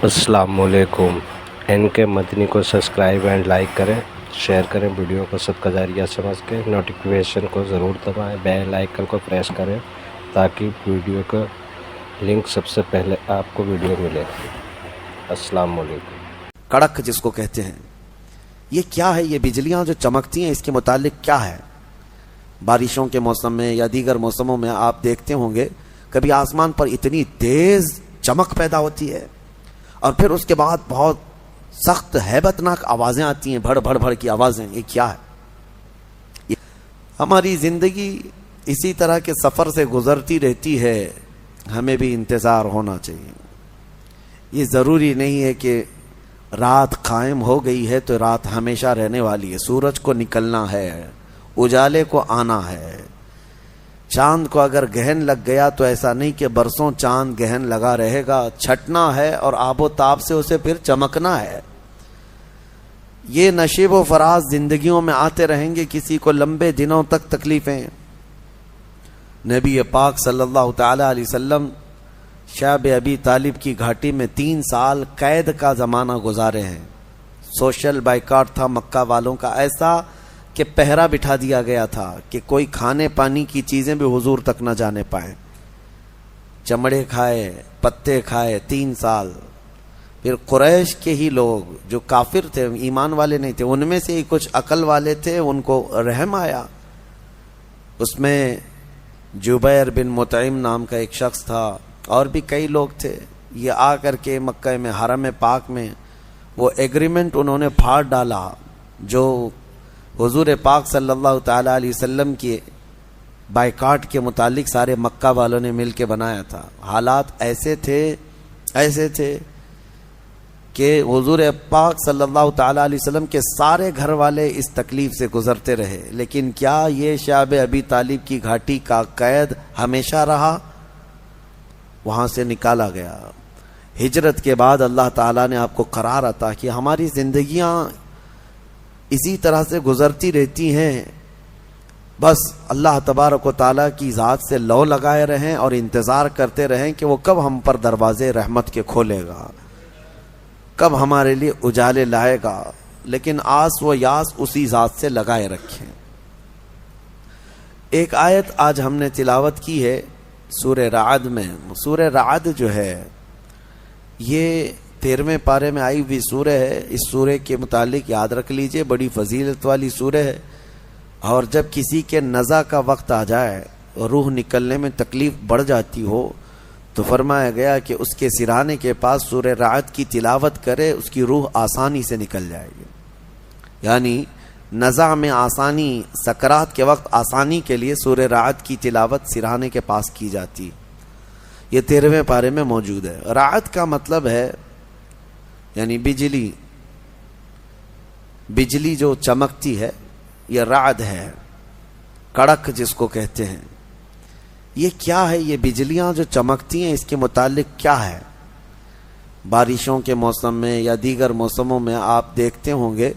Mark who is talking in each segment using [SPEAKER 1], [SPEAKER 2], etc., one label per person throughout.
[SPEAKER 1] السلام علیکم۔ ان کے مدنی کو سبسکرائب اینڈ لائک کریں، شیئر کریں، ویڈیو کو صدقہ جاریہ سمجھ کے نوٹیفیکیشن کو ضرور دبائیں، بیل آئیکن کو پریس کریں تاکہ ویڈیو کا لنک سب سے پہلے آپ کو ویڈیو ملے۔ السلام علیکم۔
[SPEAKER 2] کڑک جس کو کہتے ہیں، یہ کیا ہے؟ یہ بجلیاں جو چمکتی ہیں اس کے متعلق کیا ہے؟ بارشوں کے موسم میں یا دیگر موسموں میں آپ دیکھتے ہوں گے کبھی آسمان پر اتنی تیز چمک پیدا ہوتی ہے اور پھر اس کے بعد بہت سخت ہیبت ناک آوازیں آتی ہیں، بھڑ بھڑ بھڑ کی آوازیں۔ یہ کیا ہے؟ ہماری زندگی اسی طرح کے سفر سے گزرتی رہتی ہے، ہمیں بھی انتظار ہونا چاہیے۔ یہ ضروری نہیں ہے کہ رات قائم ہو گئی ہے تو رات ہمیشہ رہنے والی ہے۔ سورج کو نکلنا ہے، اجالے کو آنا ہے۔ چاند کو اگر گہن لگ گیا تو ایسا نہیں کہ برسوں چاند گہن لگا رہے گا، چھٹنا ہے اور آب و تاب سے اسے پھر چمکنا ہے۔ یہ نشیب و فراز زندگیوں میں آتے رہیں گے، کسی کو لمبے دنوں تک تکلیفیں۔ نبی پاک صلی اللہ تعالی علیہ وسلم شعب ابی طالب کی گھاٹی میں 3 سال قید کا زمانہ گزارے ہیں۔ سوشل بائیکاٹ تھا مکہ والوں کا، ایسا کہ پہرا بٹھا دیا گیا تھا کہ کوئی کھانے پانی کی چیزیں بھی حضور تک نہ جانے پائیں۔ چمڑے کھائے، پتے کھائے 3 سال۔ پھر قریش کے ہی لوگ جو کافر تھے، ایمان والے نہیں تھے، ان میں سے ہی کچھ عقل والے تھے، ان کو رحم آیا۔ اس میں جبیر بن مطعم نام کا ایک شخص تھا، اور بھی کئی لوگ تھے۔ یہ آ کر کے مکہ میں حرم پاک میں وہ ایگریمنٹ انہوں نے پھاڑ ڈالا جو حضور پاک صلی اللہ تعالی علیہ وسلم کی بائیکاٹ کے متعلق سارے مکہ والوں نے مل کے بنایا تھا۔ حالات ایسے تھے کہ حضور پاک صلی اللہ تعالی علیہ وسلم کے سارے گھر والے اس تکلیف سے گزرتے رہے، لیکن کیا یہ شعب ابی طالب کی گھاٹی کا قید ہمیشہ رہا؟ وہاں سے نکالا گیا۔ ہجرت کے بعد اللہ تعالیٰ نے آپ کو قرار عطا کہ ہماری زندگیاں اسی طرح سے گزرتی رہتی ہیں، بس اللہ تبارک و تعالیٰ کی ذات سے لو لگائے رہیں اور انتظار کرتے رہیں کہ وہ کب ہم پر دروازے رحمت کے کھولے گا، کب ہمارے لیے اجالے لائے گا، لیکن آس و یاس اسی ذات سے لگائے رکھیں۔ ایک آیت آج ہم نے تلاوت کی ہے سورہ رعد میں۔ سورہ رعد جو ہے یہ 13ویں پارے میں آئی ہوئی سورہ ہے۔ اس سورہ کے متعلق یاد رکھ لیجئے، بڑی فضیلت والی سورہ ہے، اور جب کسی کے نزع کا وقت آ جائے اور روح نکلنے میں تکلیف بڑھ جاتی ہو تو فرمایا گیا کہ اس کے سرانے کے پاس سورہ رعد کی تلاوت کرے، اس کی روح آسانی سے نکل جائے گی۔ یعنی نزع میں آسانی، سکرات کے وقت آسانی کے لیے سورہ رعد کی تلاوت سرانے کے پاس کی جاتی۔ یہ 13ویں پارے میں موجود ہے۔ رعد کا مطلب ہے یعنی بجلی جو چمکتی ہے، یہ رعد ہے۔ کڑک جس کو کہتے ہیں، یہ کیا ہے؟ یہ بجلیاں جو چمکتی ہیں اس کے متعلق کیا ہے؟ بارشوں کے موسم میں یا دیگر موسموں میں آپ دیکھتے ہوں گے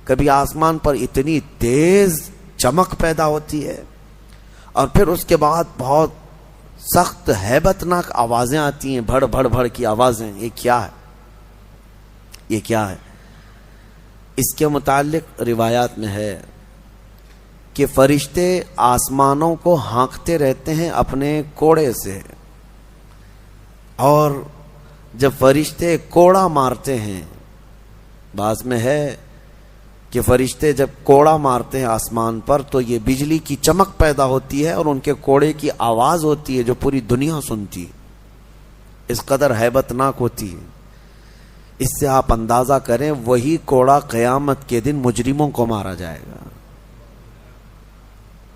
[SPEAKER 2] کبھی آسمان پر اتنی تیز چمک پیدا ہوتی ہے اور پھر اس کے بعد بہت سخت ہیبت ناک آوازیں آتی ہیں، بھڑ بھڑ بھڑ کی آوازیں۔ یہ کیا ہے؟ یہ کیا ہے؟ اس کے متعلق روایات میں ہے کہ فرشتے آسمانوں کو ہانکتے رہتے ہیں اپنے کوڑے سے، اور جب فرشتے کوڑا مارتے ہیں، بعض میں ہے کہ فرشتے جب کوڑا مارتے ہیں آسمان پر تو یہ بجلی کی چمک پیدا ہوتی ہے اور ان کے کوڑے کی آواز ہوتی ہے جو پوری دنیا سنتی ہے، اس قدر ہیبت ناک ہوتی ہے۔ اس سے آپ اندازہ کریں وہی کوڑا قیامت کے دن مجرموں کو مارا جائے گا۔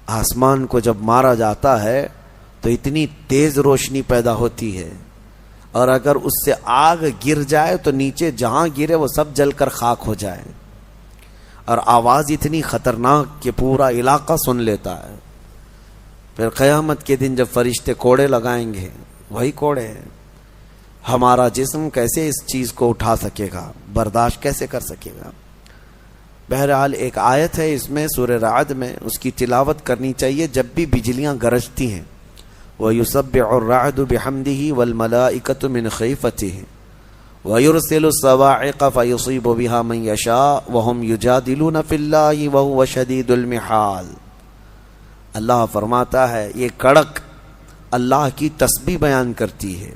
[SPEAKER 2] آسمان کو جب مارا جاتا ہے تو اتنی تیز روشنی پیدا ہوتی ہے، اور اگر اس سے آگ گر جائے تو نیچے جہاں گرے وہ سب جل کر خاک ہو جائے، اور آواز اتنی خطرناک کہ پورا علاقہ سن لیتا ہے۔ پھر قیامت کے دن جب فرشتے کوڑے لگائیں گے، وہی کوڑے ہیں۔ ہمارا جسم کیسے اس چیز کو اٹھا سکے گا، برداشت کیسے کر سکے گا؟ بہرحال ایک آیت ہے اس میں سورہ رعد میں، اس کی تلاوت کرنی چاہیے جب بھی بجلیاں گرجتی ہیں۔ وَيُسَبِّحُ الرَّعْدُ بِحَمْدِهِ وَالْمَلَائِكَةُ مِنْ خِيفَتِهِ وَيُرْسِلُ الصَّوَاعِقَ فَيُصِيبُ بِهَا مَن يَشَاءُ وَهُمْ يُجَادِلُونَ فِي اللَّهِ وَهُوَ شَدِيدُ الْمِحَالِ. اللہ فرماتا ہے یہ کڑک اللہ کی تسبیح بیان کرتی ہے،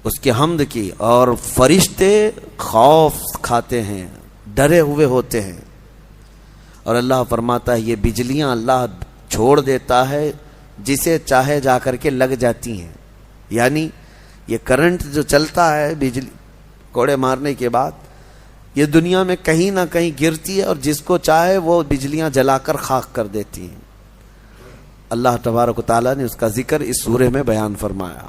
[SPEAKER 2] اس کے حمد کی، اور فرشتے خوف کھاتے ہیں، ڈرے ہوئے ہوتے ہیں. اور اللہ فرماتا ہے یہ بجلیاں اللہ چھوڑ دیتا ہے، جسے چاہے جا کر کے لگ جاتی ہیں. یعنی یہ کرنٹ جو چلتا ہے بجلی کوڑے مارنے کے بعد، یہ دنیا میں کہیں نہ کہیں گرتی ہے، اور جس کو چاہے وہ بجلیاں جلا کر خاک کر دیتی ہیں. اللہ تبارک و تعالیٰ نے اس کا ذکر اس سورے میں بیان فرمایا.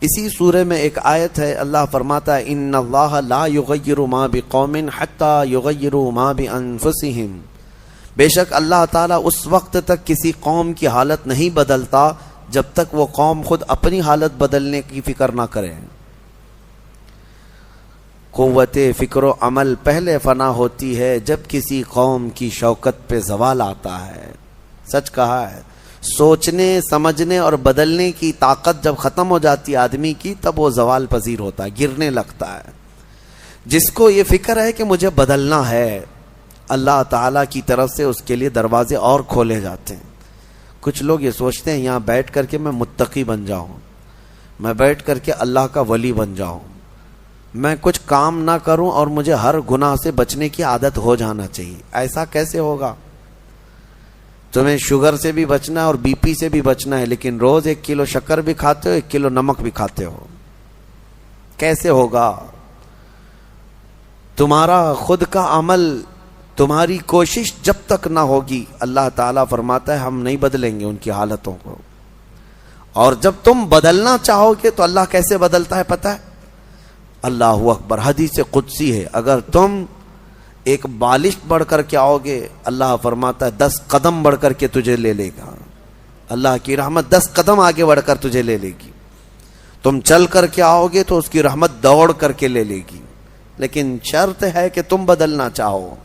[SPEAKER 2] اسی سورے میں ایک آیت ہے، اللہ فرماتا ہے ان اللہ لا یغیر ما بقوم حتی یغیروا ما بانفسہم. بے شک اللہ تعالیٰ اس وقت تک کسی قوم کی حالت نہیں بدلتا جب تک وہ قوم خود اپنی حالت بدلنے کی فکر نہ کرے. قوت فکر و عمل پہلے فنا ہوتی ہے جب کسی قوم کی شوکت پہ زوال آتا ہے. سچ کہا ہے، سوچنے سمجھنے اور بدلنے کی طاقت جب ختم ہو جاتی ہے آدمی کی، تب وہ زوال پذیر ہوتا ہے، گرنے لگتا ہے. جس کو یہ فکر ہے کہ مجھے بدلنا ہے، اللہ تعالیٰ کی طرف سے اس کے لیے دروازے اور کھولے جاتے ہیں. کچھ لوگ یہ سوچتے ہیں یہاں بیٹھ کر کے میں متقی بن جاؤں، میں بیٹھ کر کے اللہ کا ولی بن جاؤں، میں کچھ کام نہ کروں اور مجھے ہر گناہ سے بچنے کی عادت ہو جانا چاہیے. ایسا کیسے ہوگا؟ تمہیں شوگر سے بھی بچنا ہے اور بی پی سے بھی بچنا ہے، لیکن روز 1 کلو شکر بھی کھاتے ہو، 1 کلو نمک بھی کھاتے ہو. کیسے ہوگا؟ تمہارا خود کا عمل، تمہاری کوشش جب تک نہ ہوگی، اللہ تعالیٰ فرماتا ہے ہم نہیں بدلیں گے ان کی حالتوں کو. اور جب تم بدلنا چاہو گے تو اللہ کیسے بدلتا ہے پتہ ہے؟ اللہ اکبر، حدیث قدسی ہے، اگر تم ایک بالش بڑھ کر کے آؤ گے، اللہ فرماتا ہے 10 قدم بڑھ کر کے تجھے لے لے گا. اللہ کی رحمت 10 قدم آگے بڑھ کر تجھے لے لے گی. تم چل کر کے آؤ گے تو اس کی رحمت دوڑ کر کے لے لے گی. لیکن شرط ہے کہ تم بدلنا چاہو.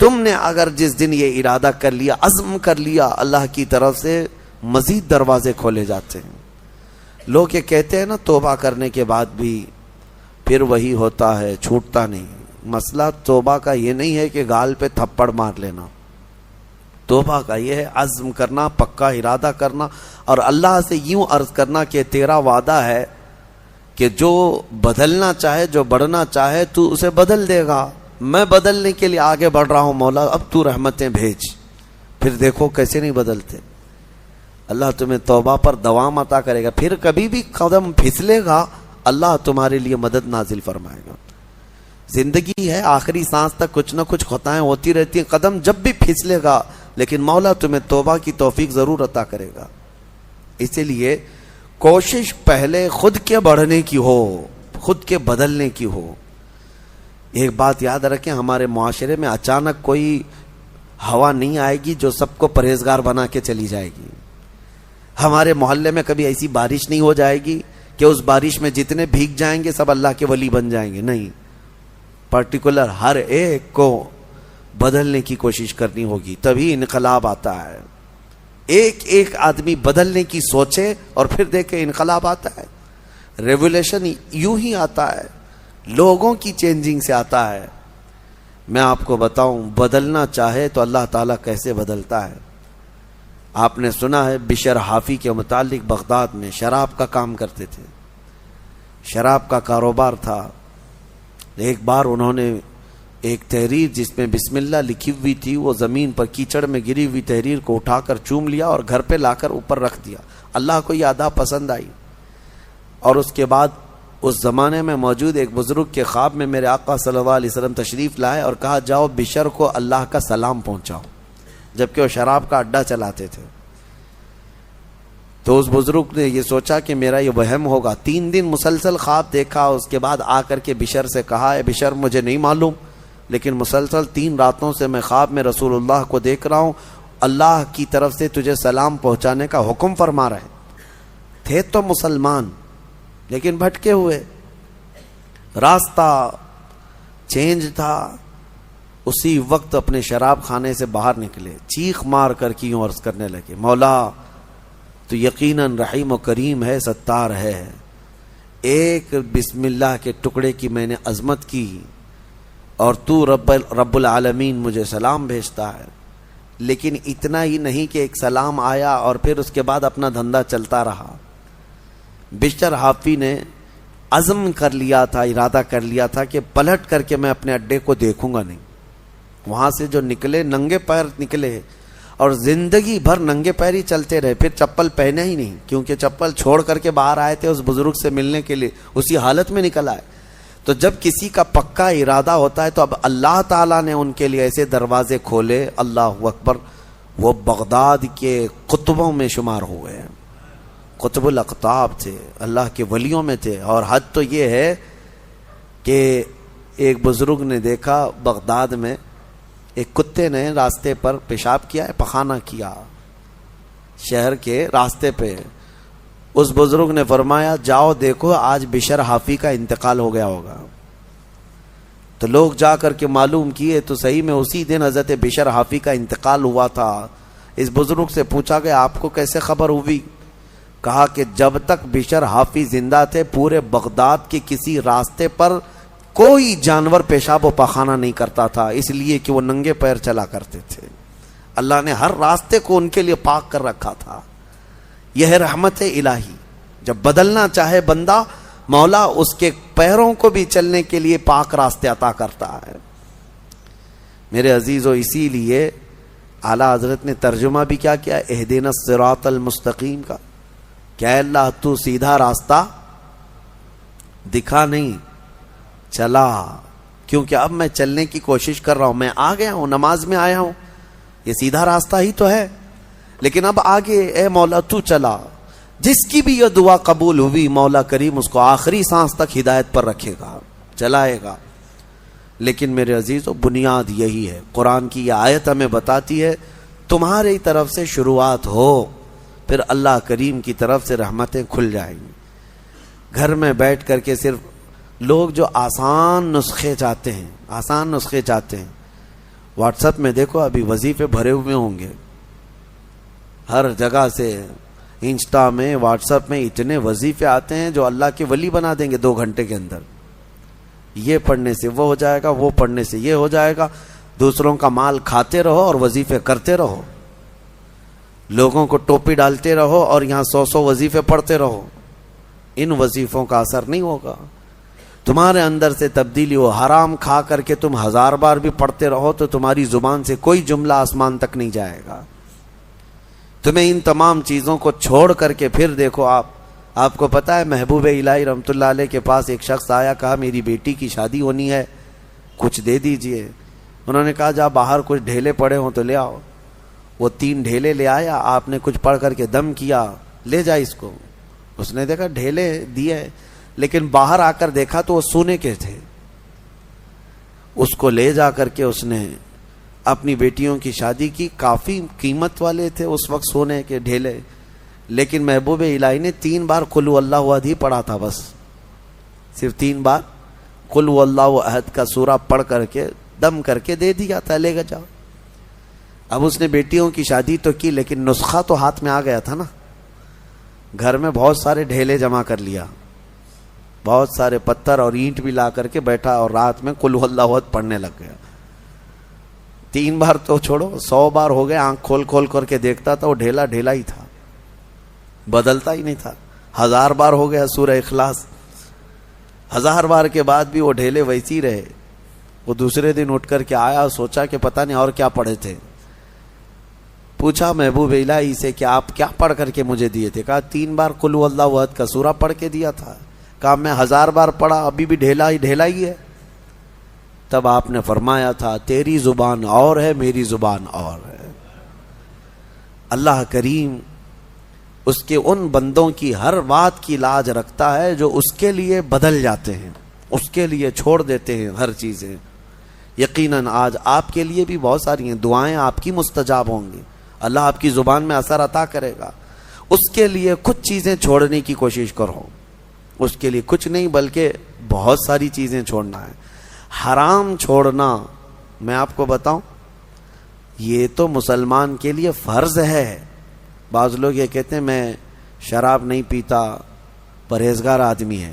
[SPEAKER 2] تم نے اگر جس دن یہ ارادہ کر لیا، عزم کر لیا، اللہ کی طرف سے مزید دروازے کھولے جاتے ہیں. لوگ یہ کہتے ہیں نا توبہ کرنے کے بعد بھی پھر وہی ہوتا ہے، چھوٹتا نہیں. مسئلہ توبہ کا یہ نہیں ہے کہ گال پہ تھپڑ مار لینا. توبہ کا یہ ہے عزم کرنا، پکا ارادہ کرنا، اور اللہ سے یوں عرض کرنا کہ تیرا وعدہ ہے کہ جو بدلنا چاہے، جو بڑھنا چاہے، تو اسے بدل دے گا. میں بدلنے کے لیے آگے بڑھ رہا ہوں مولا، اب تو رحمتیں بھیج. پھر دیکھو کیسے نہیں بدلتے. اللہ تمہیں توبہ پر دوام عطا کرے گا. پھر کبھی بھی قدم پھسلے گا، اللہ تمہارے لیے مدد نازل فرمائے گا. زندگی ہے، آخری سانس تک کچھ نہ کچھ خطائیں ہوتی رہتی ہیں. قدم جب بھی پھسلے گا، لیکن مولا تمہیں توبہ کی توفیق ضرور عطا کرے گا. اسی لیے کوشش پہلے خود کے بڑھنے کی ہو، خود کے بدلنے کی ہو. ایک بات یاد رکھیں، ہمارے معاشرے میں اچانک کوئی ہوا نہیں آئے گی جو سب کو پرہیزگار بنا کے چلی جائے گی. ہمارے محلے میں کبھی ایسی بارش نہیں ہو جائے گی کہ اس بارش میں جتنے بھیگ جائیں گے سب اللہ کے ولی بن جائیں گے. نہیں، پرٹیکولر ہر ایک کو بدلنے کی کوشش کرنی ہوگی، تبھی انقلاب آتا ہے. ایک ایک آدمی بدلنے کی سوچے اور پھر دیکھے انقلاب آتا ہے. ریولیوشن یوں ہی آتا ہے، لوگوں کی چینجنگ سے آتا ہے. میں آپ کو بتاؤں، بدلنا چاہے تو اللہ تعالیٰ کیسے بدلتا ہے. آپ نے سنا ہے بشر حافی کے متعلق، بغداد میں شراب کا کام کرتے تھے، شراب کا کاروبار تھا. ایک بار انہوں نے ایک تحریر جس میں بسم اللہ لکھی ہوئی تھی، وہ زمین پر کیچڑ میں گری ہوئی تحریر کو اٹھا کر چوم لیا اور گھر پہ لا کر اوپر رکھ دیا. اللہ کو یہ ادا پسند آئی. اور اس کے بعد اس زمانے میں موجود ایک بزرگ کے خواب میں میرے آقا صلی اللہ علیہ وسلم تشریف لائے اور کہا جاؤ بشر کو اللہ کا سلام پہنچاؤ، جبکہ وہ شراب کا اڈا چلاتے تھے. تو اس بزرگ نے یہ سوچا کہ میرا یہ وہم ہوگا. 3 دن مسلسل خواب دیکھا. اس کے بعد آ کر کے بشر سے کہا اے بشر، مجھے نہیں معلوم، لیکن مسلسل 3 راتوں سے میں خواب میں رسول اللہ کو دیکھ رہا ہوں، اللہ کی طرف سے تجھے سلام پہنچانے کا حکم فرما رہے. تھے تو مسلمان لیکن بھٹکے ہوئے، راستہ چینج تھا. اسی وقت اپنے شراب خانے سے باہر نکلے، چیخ مار کر کی یوں عرض کرنے لگے، مولا تو یقیناً رحیم و کریم ہے، ستار ہے. ایک بسم اللہ کے ٹکڑے کی میں نے عظمت کی اور تو رب العالمین مجھے سلام بھیجتا ہے. لیکن اتنا ہی نہیں کہ ایک سلام آیا اور پھر اس کے بعد اپنا دھندا چلتا رہا. بشر حافی نے عزم کر لیا تھا، ارادہ کر لیا تھا کہ پلٹ کر کے میں اپنے اڈے کو دیکھوں گا نہیں. وہاں سے جو نکلے ننگے پیر نکلے اور زندگی بھر ننگے پیر ہی چلتے رہے. پھر چپل پہنے ہی نہیں، کیونکہ چپل چھوڑ کر کے باہر آئے تھے اس بزرگ سے ملنے کے لیے، اسی حالت میں نکل آئے. تو جب کسی کا پکا ارادہ ہوتا ہے تو اب اللہ تعالیٰ نے ان کے لیے ایسے دروازے کھولے. اللہ اکبر. وہ بغداد کے قطبوں میں شمار ہوئے ہیں، قطب الاقطاب تھے، اللہ کے ولیوں میں تھے. اور حد تو یہ ہے کہ ایک بزرگ نے دیکھا بغداد میں ایک کتے نے راستے پر پیشاب کیا ہے، پخانہ کیا شہر کے راستے پہ. اس بزرگ نے فرمایا جاؤ دیکھو آج بشر حافی کا انتقال ہو گیا ہوگا. تو لوگ جا کر کے معلوم کیے تو صحیح میں اسی دن حضرت بشر حافی کا انتقال ہوا تھا. اس بزرگ سے پوچھا گیا آپ کو کیسے خبر ہوئی؟ کہا کہ جب تک بشر حافی زندہ تھے پورے بغداد کے کسی راستے پر کوئی جانور پیشاب و پخانہ نہیں کرتا تھا، اس لیے کہ وہ ننگے پیر چلا کرتے تھے. اللہ نے ہر راستے کو ان کے لیے پاک کر رکھا تھا. یہ ہے رحمت الہی. جب بدلنا چاہے بندہ، مولا اس کے پیروں کو بھی چلنے کے لیے پاک راستے عطا کرتا ہے. میرے عزیزو، اسی لیے اعلیٰ حضرت نے ترجمہ بھی کیا کیا؟ اہدنا الصراط المستقیم کا. کیا اللہ تو سیدھا راستہ دکھا نہیں، چلا. کیونکہ اب میں چلنے کی کوشش کر رہا ہوں، میں آ گیا ہوں، نماز میں آیا ہوں، یہ سیدھا راستہ ہی تو ہے. لیکن اب آگے اے مولا تو چلا. جس کی بھی یہ دعا قبول ہوئی مولا کریم اس کو آخری سانس تک ہدایت پر رکھے گا، چلائے گا. لیکن میرے عزیزو، بنیاد یہی ہے. قرآن کی یہ آیت ہمیں بتاتی ہے تمہاری طرف سے شروعات ہو، پھر اللہ کریم کی طرف سے رحمتیں کھل جائیں گی. گھر میں بیٹھ کر کے صرف لوگ جو آسان نسخے چاہتے ہیں، واٹس ایپ میں دیکھو ابھی وظیفے بھرے ہوئے ہوں گے ہر جگہ سے. انسٹا میں، واٹس ایپ میں اتنے وظیفے آتے ہیں جو اللہ کے ولی بنا دیں گے 2 گھنٹے کے اندر. یہ پڑھنے سے وہ ہو جائے گا، وہ پڑھنے سے یہ ہو جائے گا. دوسروں کا مال کھاتے رہو اور وظیفے کرتے رہو. لوگوں کو ٹوپی ڈالتے رہو اور یہاں 100 وظیفے پڑھتے رہو. ان وظیفوں کا اثر نہیں ہوگا. تمہارے اندر سے تبدیلی ہو. حرام کھا کر کے تم 1000 بار بھی پڑھتے رہو تو تمہاری زبان سے کوئی جملہ آسمان تک نہیں جائے گا. تمہیں ان تمام چیزوں کو چھوڑ کر کے پھر دیکھو. آپ کو پتا ہے محبوب الہی رحمۃ اللہ علیہ کے پاس ایک شخص آیا، کہا میری بیٹی کی شادی ہونی ہے، کچھ دے دیجئے. انہوں نے کہا جا باہر کچھ ڈھیلے پڑے ہوں تو لے آؤ. وہ 3 ڈھیلے لے آیا. آپ نے کچھ پڑھ کر کے دم کیا، لے جا اس کو. اس نے دیکھا ڈھیلے دیے، لیکن باہر آ کر دیکھا تو وہ سونے کے تھے. اس کو لے جا کر کے اس نے اپنی بیٹیوں کی شادی کی. کافی قیمت والے تھے اس وقت سونے کے ڈھیلے. لیکن محبوب الہی نے 3 بار قل هو اللہ احد ہی پڑھا تھا. بس صرف 3 بار قل هو اللہ احد کا سورہ پڑھ کر کے دم کر کے دے دیا تھا، لے گا جاؤ. اب اس نے بیٹیوں کی شادی تو کی، لیکن نسخہ تو ہاتھ میں آ گیا تھا نا. گھر میں بہت سارے ڈھیلے جمع کر لیا، بہت سارے پتھر اور اینٹ بھی لا کر کے بیٹھا اور رات میں قل هو اللہ احد پڑھنے لگ گیا. 3 بار تو چھوڑو، 100 بار ہو گئے. آنکھ کھول کر کے دیکھتا تھا وہ ڈھیلا ڈھیلا ہی تھا، بدلتا ہی نہیں تھا. 1000 بار ہو گیا سورہ اخلاص، 1000 بار کے بعد بھی وہ ڈھیلے ویسی رہے. وہ دوسرے دن اٹھ کر کے آیا، سوچا کہ پتہ نہیں اور کیا پڑھے تھے. پوچھا محبوب الہی سے کہ آپ کیا پڑھ کر کے مجھے دیے تھے؟ کہا 3 بار قل هو اللہ احد کا سورہ پڑھ کے دیا تھا. کہا میں 1000 بار پڑھا، ابھی بھی ڈھیلا ہی ہے. تب آپ نے فرمایا تھا تیری زبان اور ہے، میری زبان اور ہے. اللہ کریم اس کے ان بندوں کی ہر بات کی لاج رکھتا ہے جو اس کے لیے بدل جاتے ہیں، اس کے لیے چھوڑ دیتے ہیں ہر چیزیں. یقیناً آج آپ کے لیے بھی بہت ساری ہیں دعائیں، آپ کی مستجاب ہوں گی. اللہ آپ کی زبان میں اثر عطا کرے گا. اس کے لیے کچھ چیزیں چھوڑنے کی کوشش کرو. اس کے لیے کچھ نہیں بلکہ بہت ساری چیزیں چھوڑنا ہے. حرام چھوڑنا، میں آپ کو بتاؤں، یہ تو مسلمان کے لیے فرض ہے. بعض لوگ یہ کہتے ہیں میں شراب نہیں پیتا، پرہیزگار آدمی ہے.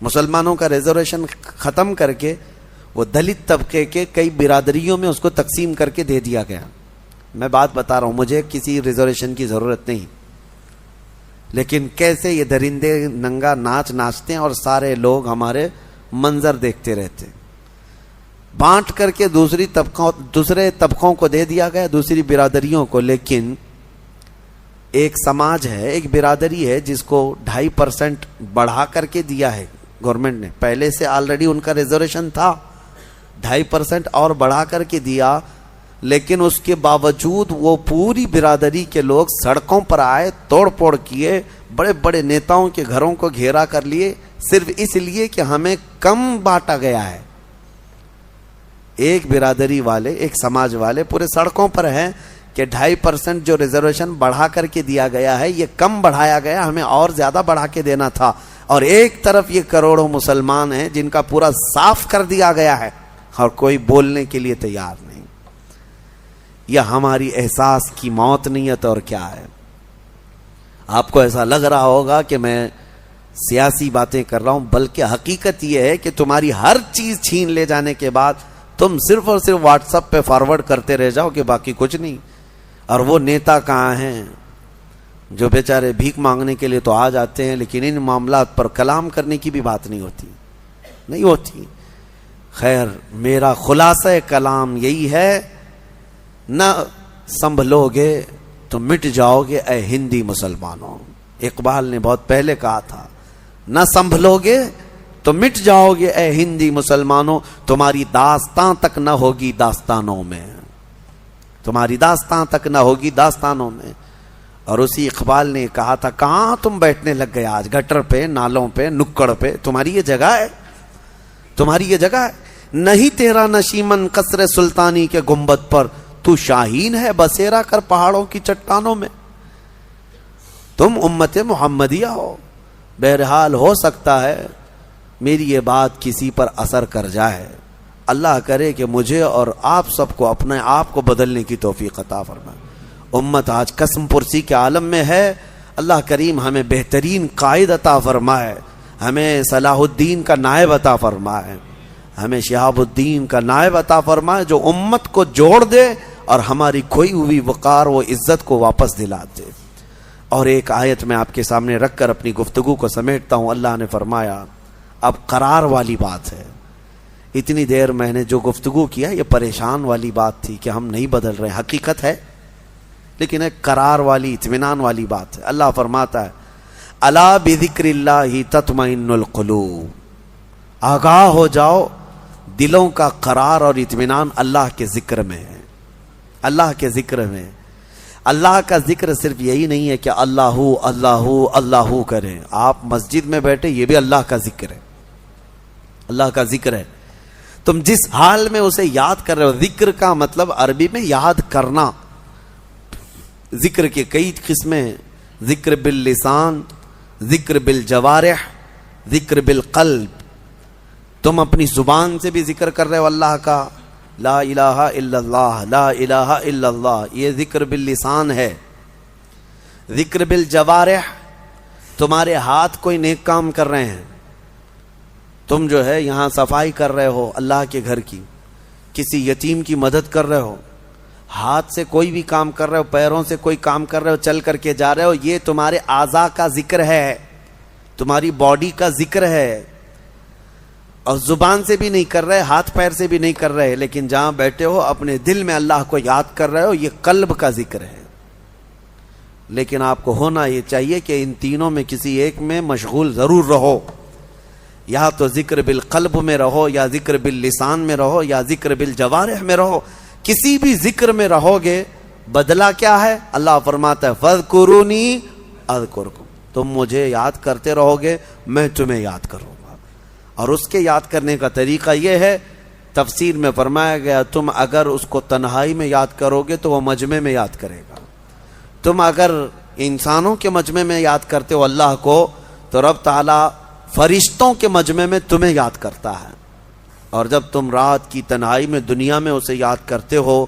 [SPEAKER 2] مسلمانوں کا ریزرویشن ختم کر کے وہ دلت طبقے کے کئی برادریوں میں اس کو تقسیم کر کے دے دیا گیا. میں بات بتا رہا ہوں, مجھے کسی ریزرویشن کی ضرورت نہیں, لیکن کیسے یہ درندے ننگا ناچ ناچتے ہیں اور سارے لوگ ہمارے منظر دیکھتے رہتے. بانٹ کر کے دوسرے طبقوں کو دے دیا گیا, دوسری برادریوں کو. لیکن ایک سماج ہے, ایک برادری ہے جس کو 2.5% بڑھا کر کے دیا ہے گورنمنٹ نے. پہلے سے آلریڈی ان کا ریزرویشن تھا, 2.5% اور بڑھا کر کے دیا. لیکن اس کے باوجود وہ پوری برادری کے لوگ سڑکوں پر آئے, توڑ پھوڑ کیے, بڑے بڑے نیتاؤں کے گھروں کو گھیرا کر لیے, صرف اس لیے کہ ہمیں کم بانٹا گیا ہے. ایک برادری والے, ایک سماج والے پورے سڑکوں پر ہیں کہ 2.5% جو ریزرویشن بڑھا کر کے دیا گیا ہے یہ کم بڑھایا گیا, ہمیں اور زیادہ بڑھا کے دینا تھا. اور ایک طرف یہ کروڑوں مسلمان ہیں جن کا پورا صاف کر دیا گیا ہے اور کوئی بولنے کے لیے تیار نہیں. یہ ہماری احساس کی موت نہیں ہے تو اور کیا ہے. آپ کو ایسا لگ رہا ہوگا کہ میں سیاسی باتیں کر رہا ہوں, بلکہ حقیقت یہ ہے کہ تمہاری ہر چیز چھین لے جانے کے بعد تم صرف اور صرف واٹس ایپ پہ فارورڈ کرتے رہ جاؤ کہ باقی کچھ نہیں. اور وہ نیتا کہاں ہیں جو بیچارے بھیک مانگنے کے لیے تو آ جاتے ہیں, لیکن ان معاملات پر کلام کرنے کی بھی بات نہیں ہوتی. خیر, میرا خلاصہ کلام یہی ہے, نہ سنبھلو گے تو مٹ جاؤ گے اے ہندی مسلمانوں. اقبال نے بہت پہلے کہا تھا, نہ سنبھلو گے تو مٹ جاؤ گے اے ہندی مسلمانوں, تمہاری داستان تک نہ ہوگی داستانوں میں, تمہاری داستان تک نہ ہوگی داستانوں میں. اور اسی اقبال نے کہا تھا, کہاں تم بیٹھنے لگ گئے آج, گٹر پہ, نالوں پہ, نکڑ پہ, تمہاری یہ جگہ ہے, تمہاری یہ جگہ ہے. نہیں تیرا نشیمن قصر سلطانی کے گنبد پر, تو شاہین ہے بسیرا کر پہاڑوں کی چٹانوں میں. تم امت محمدیہ ہو. بہرحال ہو سکتا ہے میری یہ بات کسی پر اثر کر جائے. اللہ کرے کہ مجھے اور آپ سب کو اپنے آپ کو بدلنے کی توفیق عطا فرمائے. امت آج قسم پرسی کے عالم میں ہے. اللہ کریم ہمیں بہترین قائد عطا فرمائے, ہمیں صلاح الدین کا نائب عطا فرمائے, ہمیں شہاب الدین کا نائب عطا فرمائے جو امت کو جوڑ دے اور ہماری کھوئی ہوئی وقار و عزت کو واپس دلا دے. اور ایک آیت میں آپ کے سامنے رکھ کر اپنی گفتگو کو سمیٹتا ہوں. اللہ نے فرمایا, اب قرار والی بات ہے. اتنی دیر میں نے جو گفتگو کیا یہ پریشان والی بات تھی کہ ہم نہیں بدل رہے, حقیقت ہے, لیکن ایک قرار والی, اطمینان والی بات ہے. اللہ فرماتا ہے, الا بذکر اللہ تطمئن القلوب, آگاہ ہو جاؤ, دلوں کا قرار اور اطمینان اللہ کے ذکر میں ہے. اللہ کے ذکر میں. اللہ کا ذکر صرف یہی نہیں ہے کہ اللہ اللہ اللہ کریں. آپ مسجد میں بیٹھے, یہ بھی اللہ کا ذکر ہے, اللہ کا ذکر ہے. تم جس حال میں اسے یاد کر رہے ہو. ذکر کا مطلب عربی میں یاد کرنا. ذکر کے کئی قسمیں, ذکر باللسان, ذکر بالجوارح, ذکر بالقلب. تم اپنی زبان سے بھی ذکر کر رہے ہو اللہ کا, لا الہ الا اللہ, لا الہ الا اللہ, یہ ذکر باللسان ہے. ذکر بالجوارح, تمہارے ہاتھ کوئی نیک کام کر رہے ہیں, تم جو ہے یہاں صفائی کر رہے ہو اللہ کے گھر کی, کسی یتیم کی مدد کر رہے ہو, ہاتھ سے کوئی بھی کام کر رہے ہو, پیروں سے کوئی کام کر رہے ہو, چل کر کے جا رہے ہو, یہ تمہارے اعضاء کا ذکر ہے, تمہاری باڈی کا ذکر ہے. اور زبان سے بھی نہیں کر رہے, ہاتھ پیر سے بھی نہیں کر رہے, لیکن جہاں بیٹھے ہو اپنے دل میں اللہ کو یاد کر رہے ہو, یہ قلب کا ذکر ہے. لیکن آپ کو ہونا یہ چاہیے کہ ان تینوں میں کسی ایک میں مشغول ضرور رہو. یا تو ذکر بالقلب میں رہو, یا ذکر باللسان میں رہو, یا ذکر بالجوارح میں رہو. کسی بھی ذکر میں رہو گے, بدلہ کیا ہے؟ اللہ فرماتا ہے فَاذْكُرُونِي أَذْكُرْكُمْ, تم مجھے یاد کرتے رہو گے, میں تمہیں یاد کروں گا. اور اس کے یاد کرنے کا طریقہ یہ ہے, تفسیر میں فرمایا گیا, تم اگر اس کو تنہائی میں یاد کرو گے تو وہ مجمع میں یاد کرے گا. تم اگر انسانوں کے مجمع میں یاد کرتے ہو اللہ کو, تو رب تعالی فرشتوں کے مجمع میں تمہیں یاد کرتا ہے. اور جب تم رات کی تنہائی میں دنیا میں اسے یاد کرتے ہو